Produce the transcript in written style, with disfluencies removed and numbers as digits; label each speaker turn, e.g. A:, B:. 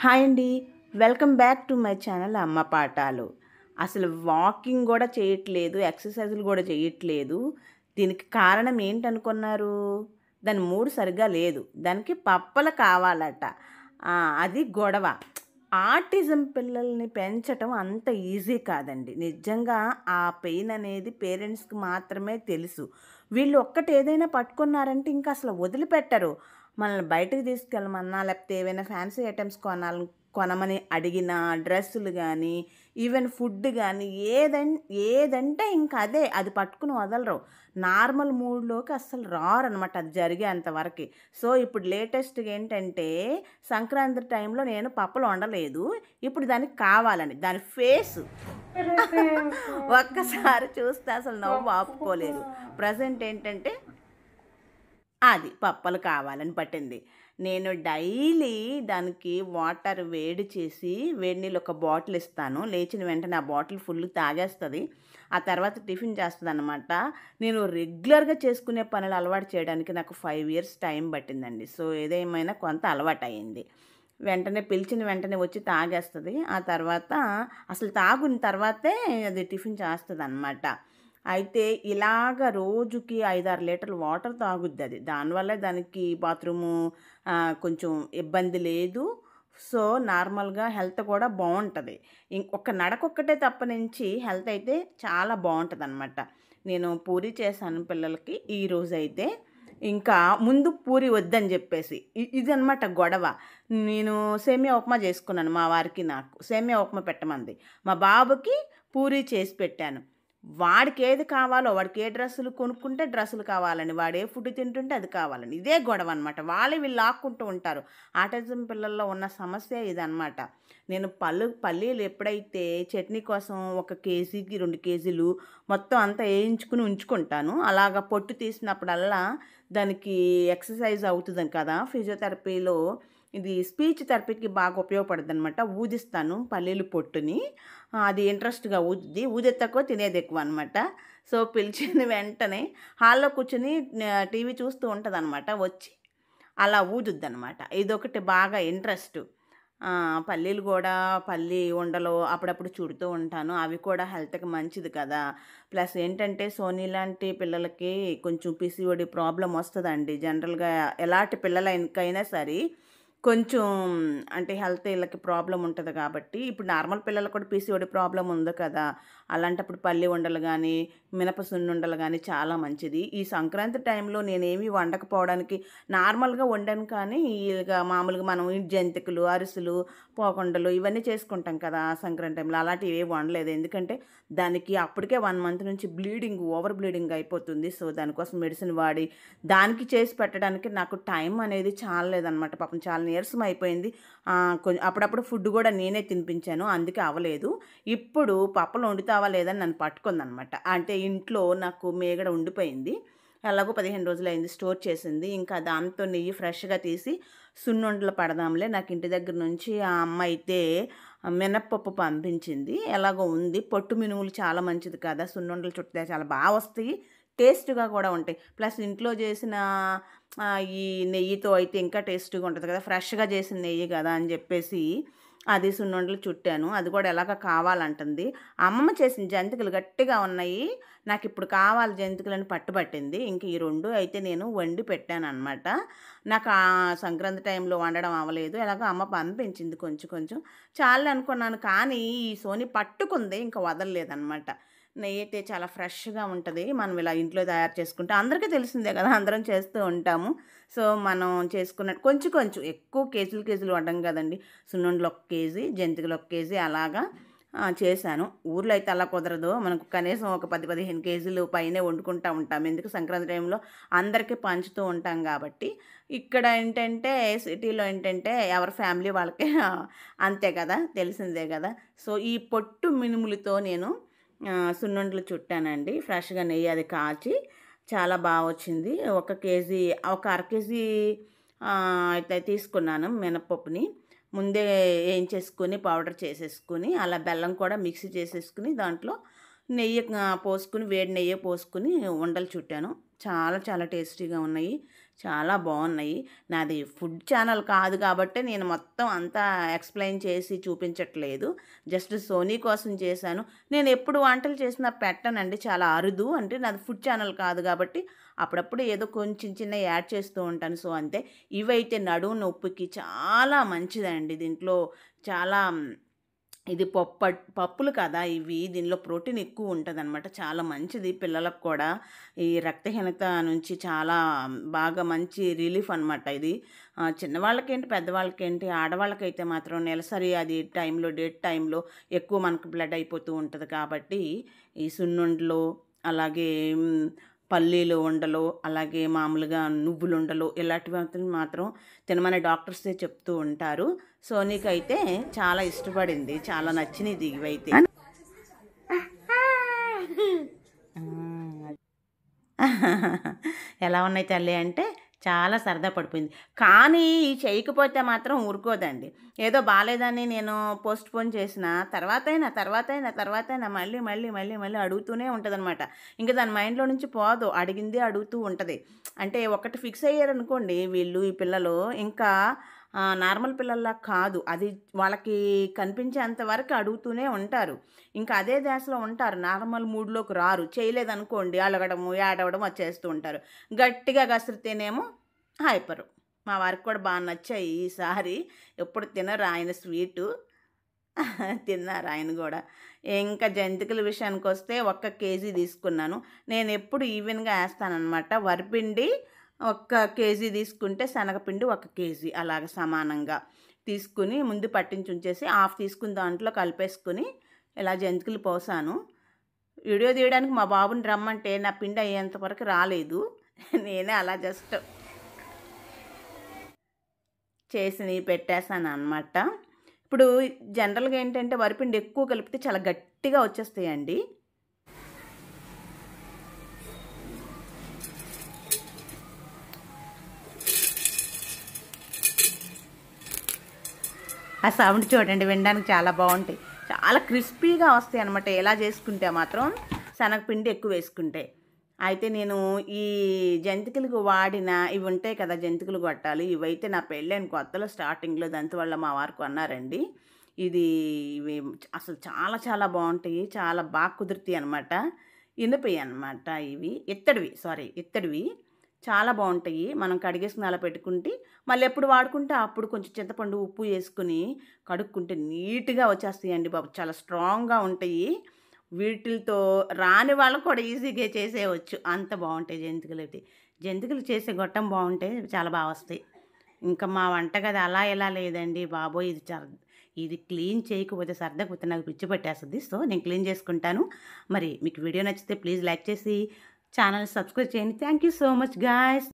A: Hi అండి. Welcome back to my channel అమ్మ పాఠాలు. అసలు వాకింగ్ గూడా చేయట్లేదు, ఎక్సర్‌సైజులు గూడా చేయట్లేదు. దీనికి కారణం ఏంటనుకున్నారు? దాని మూడ్ సరిగ్గా లేదు. దానికి పప్పలు కావాలట. అది గొడవ. ఆటిజం పిల్లల్ని పెంచటం అంత ఈజీ కాదండి. నిజంగా ఆ పెయిన్ అనేది పేరెంట్స్‌కి మాత్రమే తెలుసు. వీళ్ళు ఏదైనా పట్టుకున్నారంటే ఇంక అసలు వదిలిపెట్టరు. మనల్ని బయటకి తీసుకెళ్ళమన్నా, లేకపోతే ఏవైనా ఫ్యాన్సీ ఐటెమ్స్ కొనమని అడిగినా, డ్రెస్సులు గానీ, ఈవెన్ ఫుడ్ గానీ ఏదంటే ఇంక అదే. అది పట్టుకుని వదలరు. నార్మల్ మూడ్‌లోకి అస్సలు రారనమాట అది జరిగేంత వరకి. సో, ఇప్పుడు లేటెస్ట్‌గా ఏంటంటే, సంక్రాంతి టైంలో నేను పప్పలు వండలేదు. ఇప్పుడు దానికి కావాలని. దాని ఫేసు ఒక్కసారి చూస్తే అసలు నవ్వు ఆపుకోలేరు. ప్రెజెంట్ ఏంటంటే అది పప్పలు కావాలని పట్టింది. నేను డైలీ దానికి వాటర్ వేడి చేసి, వేడి నీళ్ళు ఒక బాటిల్ ఇస్తాను. లేచిన వెంటనే ఆ బాటిల్ ఫుల్ తాగేస్తది. ఆ తర్వాత టిఫిన్ చేస్తదనమాట. నేను రెగ్యులర్‌గా చేసుకునే పనులు అలవాటు చేయడానికి నాకు 5 ఇయర్స్ టైం పట్టిందండి. సో, ఏదేమైనా కొంత అలవాటయింది. పిలిచిన వెంటనే వచ్చి తాగేస్తది. ఆ తర్వాత అసలు తాగిన తర్వాతే అది టిఫిన్ చేస్తదనమాట. అయితే ఇలాగ రోజుకి 5, 6 లీటర్లు వాటర్ తాగుద్దది. దానివల్ల దానికి బాత్రూము కొంచెం ఇబ్బంది లేదు. సో, నార్మల్‌గా హెల్త్ కూడా బావుంటది. ఒక్క నడకొక్కటే తప్పనించి హెల్త్ అయితే చాలా బావుంటదనమాట. నేను పూరి చేశాను పిల్లలకి ఈరోజైతే. ఇంకా ముందు పూరి వద్దని జెప్పేసి. ఇదనమాట గొడవ. నేను సేమియా ఉప్మా చేసుకున్నాను మా వారికి నాకు. సేమియా ఉప్మా పెట్టమంది. మా బాబుకి పూరి చేసి పెట్టాను. వాడికి ఏది కావాలో, వాడికి ఏ డ్రెస్సులు కొనుక్కుంటే డ్రెస్సులు కావాలని, వాడు ఏ ఫుడ్ తింటుంటే అది కావాలని. ఇదే గొడవ అనమాట. వీళ్ళు లాక్కుంటూ ఉంటారు. ఆటిజం పిల్లల్లో ఉన్న సమస్య ఇదనమాట. నేను పల్లీలు ఎప్పుడైతే చట్నీ కోసం 1 కేజీకి 2 కేజీలు మొత్తం అంతా ఏయించుకుని ఉంచుకుంటాను. అలాగా పొట్టు తీసినప్పుడల్లా దానికి ఎక్సర్సైజ్ అవుతుంది కదా! ఫిజియోథెరపీలో ఇది స్పీచ్ థెరపీకి బాగా ఉపయోగపడుద్దనమాట. ఊదిస్తాను పల్లీలు పొట్టుని. అది ఇంట్రెస్ట్‌గా ఊదుద్ది. ఊదేది తక్కువ, తినేది ఎక్కువ అనమాట. సో, పిలిచిన వెంటనే హాల్‌లో కూర్చొని టీవీ చూస్తూ ఉంటదనమాట. వచ్చి అలా ఊదుద్దనమాట. ఇదొకటి బాగా ఇంట్రెస్టు. పల్లీలు గూడా పల్లి ఉండలు అప్పుడప్పుడు చుడుతూ ఉంటాను. అవి కూడా హెల్త్‌కి మంచిది కదా! ప్లస్ ఏంటంటే సోనీ లాంటి పిల్లలకి కొంచెం పీసీఓడీ ప్రాబ్లమ్ వస్తదండి. జనరల్‌గా ఎలాంటి పిల్లలకైనా సరే కొంచెం అంటే హెల్త్ ఈళ్ళకి ప్రాబ్లమ్ ఉంటది కాబట్టి, ఇప్పుడు నార్మల్ పిల్లలకు కూడా పీసీఓడీ ప్రాబ్లమ్ ఉంది కదా! అలాంటప్పుడు పల్లి ఉండలు గానీ, మినప సున్నుండలు గానీ చాలా మంచిది. ఈ సంక్రాంతి టైంలో నేనేమి వండకపోవడానికి నార్మల్‌గా వండాను కానీ, మామూలుగా మనం ఈ జంతికలు, అరిసెలు, పోకుండలు ఇవన్నీ చేసుకుంటాం కదా! సంక్రాంతి టైంలో. అలాంటివి ఏవి వండలేదు. ఎందుకంటే, దానికి అప్పటికే 1 మంత్ నుంచి ఓవర్ బ్లీడింగ్ అయిపోతుంది. సో, దానికోసం మెడిసిన్ వాడి, దానికి చేసి పెట్టడానికి నాకు టైం అనేది చాలలేదనమాట. పాపం చాలా నీరసం అయిపోయింది. అప్పుడప్పుడు ఫుడ్ గూడా నేనే తినిపించాను. అందుకే అవ్వలేదు. ఇప్పుడు పప్పలు వండుతావా లేదా అని నన్ను పట్టుకుందనమాట. అంటే ఇంట్లో నాకు మీగడ ఉండిపోయింది. ఎలాగో 15 రోజులయింది స్టోర్ చేసింది. ఇంకా దాంతో నెయ్యి ఫ్రెష్‌గా తీసి సున్నుండలు పడదాంలే. నాకు ఇంటి దగ్గర నుంచి ఆ అమ్మ అయితే మినప్పప్పు పంపించింది. ఎలాగో ఉంది. పొట్టు మినుములు చాలా మంచిది కదా! సున్నుండలు చుడితే చాలా వస్తాయి. టేస్ట్‌గా కూడా ఉంటాయి. ప్లస్ ఇంట్లో చేసిన ఈ నెయ్యితో అయితే ఇంకా టేస్ట్‌గా ఉంటది కదా! ఫ్రెష్‌గా చేసిన నెయ్యి కదా! అని చెప్పేసి అది సున్నుండలు చుట్టాను. అది కూడా ఎలాగో కావాలంటుంది. అమ్మమ్మ చేసిన జంతికలు గట్టిగా ఉన్నాయి. నాకిప్పుడు కావాలి జంతికలని పట్టుబట్టింది. ఇంక ఈ 2 అయితే నేను వండి పెట్టాననమాట. నాకు సంక్రాంతి టైంలో వండడం అవ్వలేదు. ఎలాగో అమ్మ పంపించింది కొంచెం కొంచెం. చాలులే అనుకున్నాను. కానీ ఈ సోని పట్టుకుంది. ఇంక వదలలేదనమాట. నెయ్యయితే చాలా ఫ్రెష్‌గా ఉంటది. మనం ఇలా ఇంట్లో తయారు చేసుకుంటే అందరికీ తెలిసిందే కదా! అందరం చేస్తూ ఉంటాము. సో, మనం చేసుకున్నట్టు కొంచెం కొంచెం ఎక్కువ కేజీలు వండం కదండీ. సున్నుండలు 1 కేజీ, జంతికలు 1 కేజీ అలాగా చేశాను. ఊర్లో అయితే అలా కుదరదు. మనకు కనీసం ఒక 10, 15 కేజీలు పైనే వండుకుంటా ఉంటాం. ఎందుకు సంక్రాంతి టైంలో అందరికీ పంచుతూ ఉంటాం కాబట్టి. ఇక్కడ ఏంటంటే సిటీలో ఏంటంటే ఎవరి ఫ్యామిలీ వాళ్ళకే అంతే కదా! తెలిసిందే కదా! సో, ఈ పొట్టు మినుములతో నేను సున్నుండలు చుట్టానండి. ఫ్రెష్‌గా నెయ్యి అది కాచి చాలా వచ్చింది. ఒక అర కేజీ అయితే తీసుకున్నాను మినపప్పుని. ముందే ఏంచేసుకొని పౌడర్ చేసేసుకొని, అలా బెల్లం కూడా మిక్సీ చేసేసుకొని, దాంట్లో నెయ్యి పోసుకొని, వేడి నెయ్యే పోసుకొని ఉండలు చుట్టాను. చాలా చాలా టేస్టీగా ఉన్నాయి. చాలా బాగున్నాయి. నాది ఫుడ్ ఛానల్ కాదు కాబట్టి నేను మొత్తం అంతా ఎక్స్ప్లెయిన్ చేసి చూపించట్లేదు. జస్ట్ సోనీ కోసం చేశాను. నేను ఎప్పుడు వంటలు చేసినా పెట్టనండి, చాలా అరుదు. అంటే నాది ఫుడ్ ఛానల్ కాదు కాబట్టి అప్పుడప్పుడు ఏదో కొంచెం చిన్న యాడ్ చేస్తూ ఉంటాను. సో అంతే. ఇవైతే నడుము నొప్పికి చాలా మంచిదండి. దీంట్లో చాలా ఇది పప్పులు కదా ఇవి. దీనిలో ప్రోటీన్ ఎక్కువ ఉంటుందన్నమాట. చాలా మంచిది పిల్లలకు కూడా. ఈ రక్తహీనత నుంచి చాలా బాగా మంచి రిలీఫ్ అనమాట ఇది. చిన్నవాళ్ళకేంటి, పెద్దవాళ్ళకేంటి, ఆడవాళ్ళకైతే మాత్రం నెలసరి అది టైంలో, డేట్ టైంలో ఎక్కువ మనకు బ్లడ్ అయిపోతూ ఉంటుంది కాబట్టి ఈ సున్నుండలు, అలాగే పల్లీలు ఉండలు, అలాగే మామూలుగా నువ్వులు ఉండలు, ఇలాంటివి మాత్రం తినమని డాక్టర్సే చెప్తూ ఉంటారు. సోనీకైతే చాలా ఇష్టపడింది, చాలా నచ్చినది ఇవైతే. ఎలా ఉన్నాయి తల్లి అంటే చాలా సరదా పడిపోయింది. కానీ చేయకపోతే మాత్రం ఊరుకోదండి. ఏదో బాగాలేదని నేను పోస్ట్ పోన్ చేసిన తర్వాతైనా మళ్ళీ మళ్ళీ మళ్ళీ మళ్ళీ అడుగుతూనే ఉంటుందన్నమాట. ఇంకా దాని మైండ్లో నుంచి పోదు, అడిగిందే అడుగుతూ ఉంటుంది. అంటే ఒకటి ఫిక్స్ అయ్యారనుకోండి వీళ్ళు, ఈ పిల్లలు ఇంకా నార్మల్ పిల్లల్లా కాదు. అది వాళ్ళకి కనిపించేంత వరకు అడుగుతూనే ఉంటారు. ఇంకా అదే ధ్యాసలో ఉంటారు, నార్మల్ మూడ్లోకి రారు. చేయలేదనుకోండి అలగడము, ఏడవడం వచ్చేస్తూ ఉంటారు. గట్టిగా గసిరితేనేమో హైపరు. మా వారికి కూడా బాగా నచ్చాయి ఈసారి. ఎప్పుడు తినరు ఆయన స్వీటు, తిన్నారు ఆయన కూడా. ఇంకా జంతికల విషయానికి వస్తే 1 కేజీ తీసుకున్నాను. నేను ఎప్పుడు ఈవెన్గా వేస్తానన్నమాట. వరిపిండి 1 కేజీ తీసుకుంటే శనగపిండి 1 కేజీ అలాగ సమానంగా తీసుకుని ముందు పట్టించి ఉంచేసి హాఫ్ తీసుకుని దాంట్లో కలిపేసుకుని ఇలా జంతికలు పోసాను. వీడియో తీయడానికి మా బాబుని రమ్మంటే నా పిండి అయ్యేంత వరకు రాలేదు. నేనే అలా జస్ట్ చేసి పెట్టేశాను అన్నమాట. ఇప్పుడు జనరల్గా ఏంటంటే వరిపిండి ఎక్కువ కలిపితే చాలా గట్టిగా వచ్చేస్తాయండి. ఆ సౌండ్ చూడండి, వినడానికి చాలా బాగుంటాయి. చాలా క్రిస్పీగా వస్తాయి అన్నమాట ఎలా చేసుకుంటే మాత్రం, శనగపిండి ఎక్కువ వేసుకుంటే. అయితే నేను ఈ జంతికలకు వాడిన ఇవి ఉంటాయి కదా, జంతికలు గొట్టాలి, ఇవైతే నా పెళ్ళైన కొత్తలో స్టార్టింగ్లో దంతవల్ల మా వారు కొన్నారండి. ఇవి అసలు చాలా చాలా బాగుంటాయి, చాలా బాగా కుదురుతాయి అనమాట. ఇనుపవి అనమాట ఇవి, ఇత్తడివి చాలా బాగుంటాయి. మనం కడిగేసుకుని అలా పెట్టుకుంటే మళ్ళీ ఎప్పుడు వాడుకుంటే అప్పుడు కొంచెం చింతపండు, ఉప్పు వేసుకుని కడుక్కుంటే నీట్గా వచ్చేస్తాయండి బాబు. చాలా స్ట్రాంగ్గా ఉంటాయి. వీటితో రాని వాళ్ళకు కూడా ఈజీగా చేసేయవచ్చు, అంత బాగుంటాయి జంతికలు. అయితే జంతికలు చేసే గొట్టం బాగుంటే చాలా బాగా వస్తాయి. ఇంకా మా వంటగది అలా ఎలా లేదండి బాబోయ్. ఇది క్లీన్ చేయకపోతే సర్దకపోతే నాకు పిచ్చి పట్టేస్తుంది. సో నేను క్లీన్ చేసుకుంటాను. మరి మీకు వీడియో నచ్చితే ప్లీజ్ లైక్ చేసి ఛానల్ సబ్స్క్రైబ్ చేయండి. Thank you so much guys.